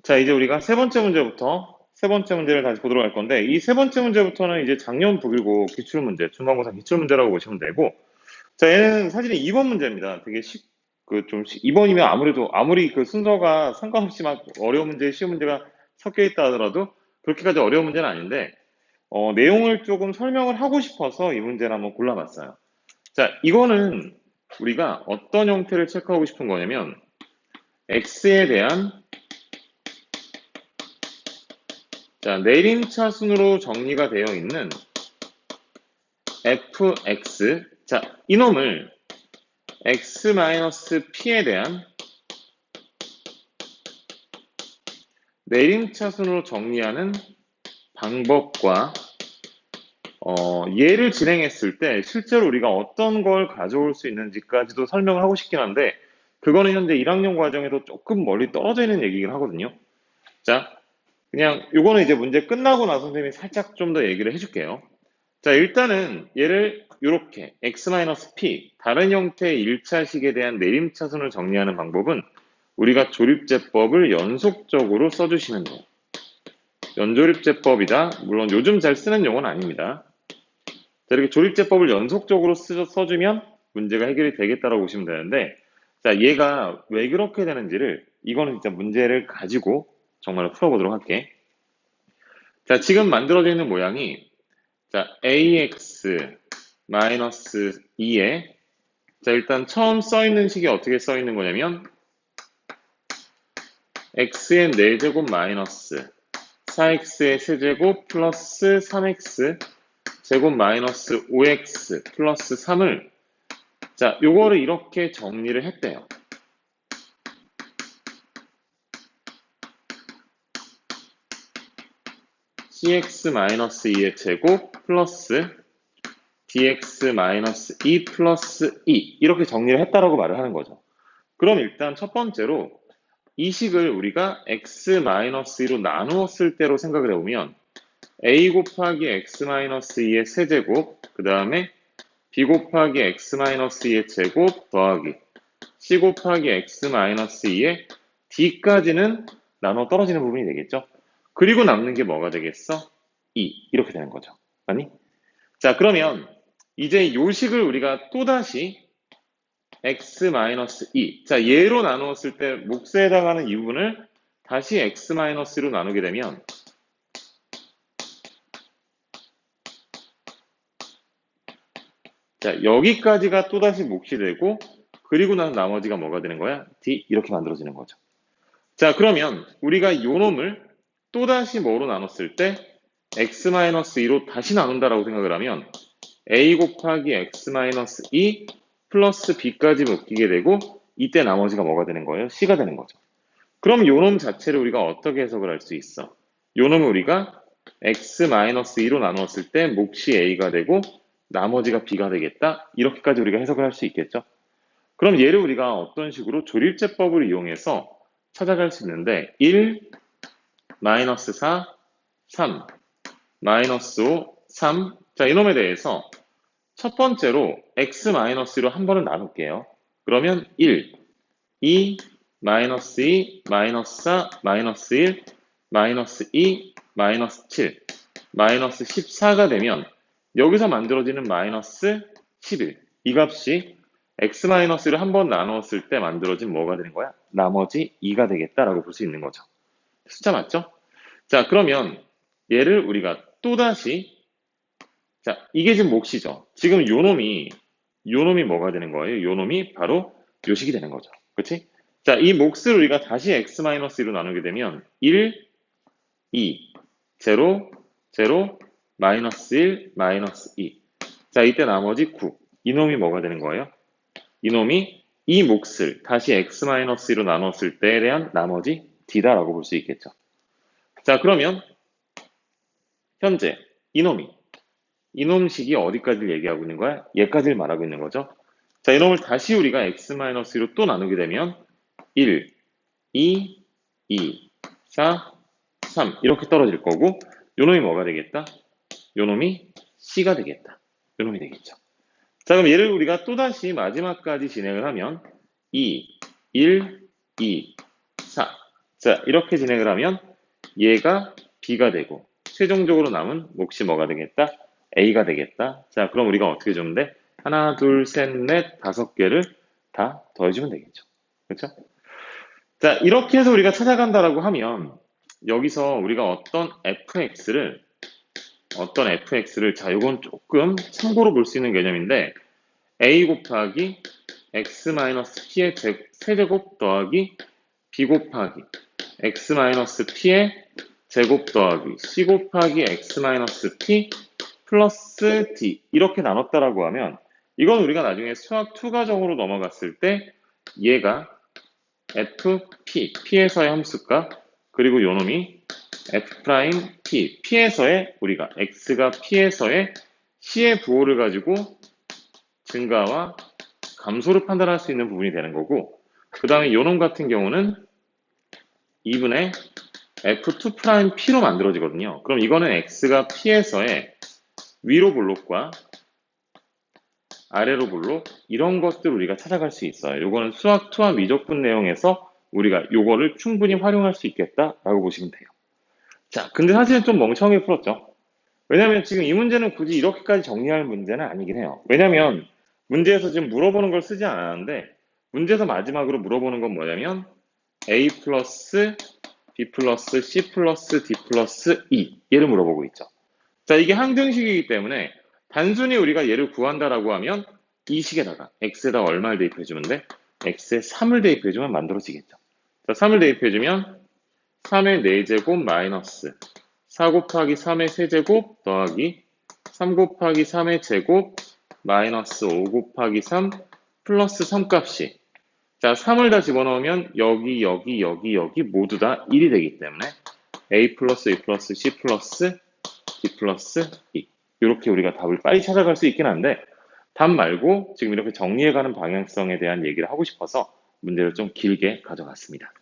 자, 이제 우리가 세 번째 문제를 다시 보도록 할 건데, 이 세 번째 문제부터는 이제 작년 부기고 기출문제, 중간고사 기출문제라고 보시면 되고, 자, 얘는 사실은 2번 문제입니다. 되게 2번이면 아무리 그 순서가 상관없이 막 어려운 문제, 쉬운 문제가 섞여 있다 하더라도 그렇게까지 어려운 문제는 아닌데, 내용을 조금 설명을 하고 싶어서 이 문제를 한번 골라봤어요. 자, 이거는 우리가 어떤 형태를 체크하고 싶은 거냐면, x에 대한 자, 내림차순으로 정리가 되어 있는 fx, 자, 이놈을 x-p에 대한 내림차순으로 정리하는 방법과 얘를 진행했을 때 실제로 우리가 어떤 걸 가져올 수 있는지까지도 설명을 하고 싶긴 한데 그거는 현재 1학년 과정에도 조금 멀리 떨어져 있는 얘기긴 하거든요. 자, 그냥 요거는 이제 문제 끝나고 나서 선생님이 살짝 좀 더 얘기를 해줄게요. 자, 일단은 얘를 이렇게 x-p, 다른 형태의 1차식에 대한 내림차순을 정리하는 방법은 우리가 조립제법을 연속적으로 써주시면 돼요. 연조립제법이다. 물론 요즘 잘 쓰는 용어는 아닙니다. 자, 이렇게 조립제법을 연속적으로 써주면 문제가 해결이 되겠다라고 보시면 되는데, 자, 얘가 왜 그렇게 되는지를, 이거는 진짜 문제를 가지고 정말 풀어보도록 할게. 자, 지금 만들어져 있는 모양이, 자, ax 마이너스 2에, 자, 일단 처음 써 있는 식이 어떻게 써 있는 거냐면, x의 4제곱 마이너스 4x의 세제곱 플러스 3x 제곱 마이너스 5x 플러스 3을 자, 요거를 이렇게 정리를 했대요. cx-2의 제곱 플러스 dx-2 플러스 2 이렇게 정리를 했다라고 말을 하는 거죠. 그럼 일단 첫 번째로 이 식을 우리가 x-2로 나누었을 때로 생각을 해보면 a 곱하기 x-2의 세제곱 그 다음에 b 곱하기 x-2의 제곱 더하기 c 곱하기 x-2의 d까지는 나눠 떨어지는 부분이 되겠죠. 그리고 남는 게 뭐가 되겠어? 2 이렇게 되는 거죠. 아니? 자, 그러면 이제 요 식을 우리가 또다시 x-2 자, 얘로 나누었을 때 몫에 해당하는 이 부분을 다시 x-로 나누게 되면 자, 여기까지가 또다시 몫이 되고 그리고 나서 나머지가 뭐가 되는 거야? d 이렇게 만들어지는 거죠. 자, 그러면 우리가 요 놈을 또다시 뭐로 나눴을 때 x-2로 다시 나눈다라고 생각을 하면 a 곱하기 x-2 플러스 b까지 묶이게 되고 이때 나머지가 뭐가 되는 거예요? c가 되는 거죠. 그럼 요 놈 자체를 우리가 어떻게 해석을 할 수 있어? 요 놈을 우리가 x-2로 나누었을 때 몫이 a가 되고 나머지가 b가 되겠다. 이렇게까지 우리가 해석을 할 수 있겠죠. 그럼 얘를 우리가 어떤 식으로 조립제법을 이용해서 찾아갈 수 있는데 1, 마이너스 4, 3, 마이너스 5, 3 자, 이놈에 대해서 첫 번째로 x-로 한 번을 나눌게요. 그러면 1, 2, 마이너스 2, 마이너스 4, 마이너스 1, 마이너스 2, 마이너스 7, 마이너스 14가 되면 여기서 만들어지는 마이너스 11. 이 값이 x-를 한 번 나누었을 때 만들어진 뭐가 되는 거야? 나머지 2가 되겠다라고 볼 수 있는 거죠. 숫자 맞죠? 자, 그러면 얘를 우리가 또다시 자, 이게 지금 몫이죠. 지금 요 놈이 뭐가 되는 거예요? 요 놈이 바로 요식이 되는 거죠. 그치? 자, 이 몫을 우리가 다시 x-2로 나누게 되면 1, 2, 0, 0, 마이너스 1, 마이너스 2. 자, 이때 나머지 9. 이놈이 뭐가 되는 거예요? 이놈이 이 몫을 다시 x-로 나눴을 때에 대한 나머지 d다라고 볼 수 있겠죠. 자, 그러면 현재 이놈식이 어디까지를 얘기하고 있는 거야? 얘까지를 말하고 있는 거죠. 자, 이놈을 다시 우리가 x-로 또 나누게 되면 1, 2, 2, 4, 3 이렇게 떨어질 거고 요놈이 뭐가 되겠다? 요놈이 c가 되겠다. 요놈이 되겠죠. 자, 그럼 얘를 우리가 또다시 마지막까지 진행을 하면 2, 1, 2, 4 자, 이렇게 진행을 하면 얘가 B가 되고 최종적으로 남은 몫이 뭐가 되겠다? A가 되겠다. 자, 그럼 우리가 어떻게 주면 돼? 하나, 둘, 셋, 넷, 5개를 다 더해주면 되겠죠. 그렇죠? 자, 이렇게 해서 우리가 찾아간다라고 하면 여기서 우리가 어떤 fx를 자, 이건 조금 참고로 볼 수 있는 개념인데 a 곱하기 x-p의 세제곱 더하기 b 곱하기 x-p의 제곱 더하기 c 곱하기 x-p 플러스 d 이렇게 나눴다라고 하면 이건 우리가 나중에 수학 투과정으로 넘어갔을 때 얘가 fp, p에서의 함수가 그리고 요놈이 f'p, p에서의 우리가 x가 p에서의 c의 부호를 가지고 증가와 감소를 판단할 수 있는 부분이 되는 거고 그 다음에 요놈 같은 경우는 2분의 f2'p로 만들어지거든요. 그럼 이거는 x가 p에서의 위로 볼록과 아래로 볼록 이런 것들 우리가 찾아갈 수 있어요. 요거는 수학 투하 미적분 내용에서 우리가 요거를 충분히 활용할 수 있겠다라고 보시면 돼요. 자, 근데 사실은 좀 멍청하게 풀었죠. 왜냐면 지금 이 문제는 굳이 이렇게까지 정리할 문제는 아니긴 해요. 왜냐면 문제에서 지금 물어보는 걸 쓰지 않았는데 문제에서 마지막으로 물어보는 건 뭐냐면 a 플러스 b 플러스 c 플러스 d 플러스 e 얘를 물어보고 있죠. 자, 이게 항등식이기 때문에 단순히 우리가 얘를 구한다라고 하면 이 식에다가 x에다 얼마를 대입해주면 돼? x에 3을 대입해주면 만들어지겠죠. 자, 3을 대입해주면 3의 4제곱 마이너스 4 곱하기 3의 세제곱 더하기 3 곱하기 3의 제곱 마이너스 5 곱하기 3 플러스 3 값이 자, 3을 다 집어넣으면 여기 모두 다 1이 되기 때문에 a 플러스 a 플러스 c 플러스 d 플러스 e 이렇게 우리가 답을 빨리 찾아갈 수 있긴 한데 답 말고 지금 이렇게 정리해가는 방향성에 대한 얘기를 하고 싶어서 문제를 좀 길게 가져갔습니다.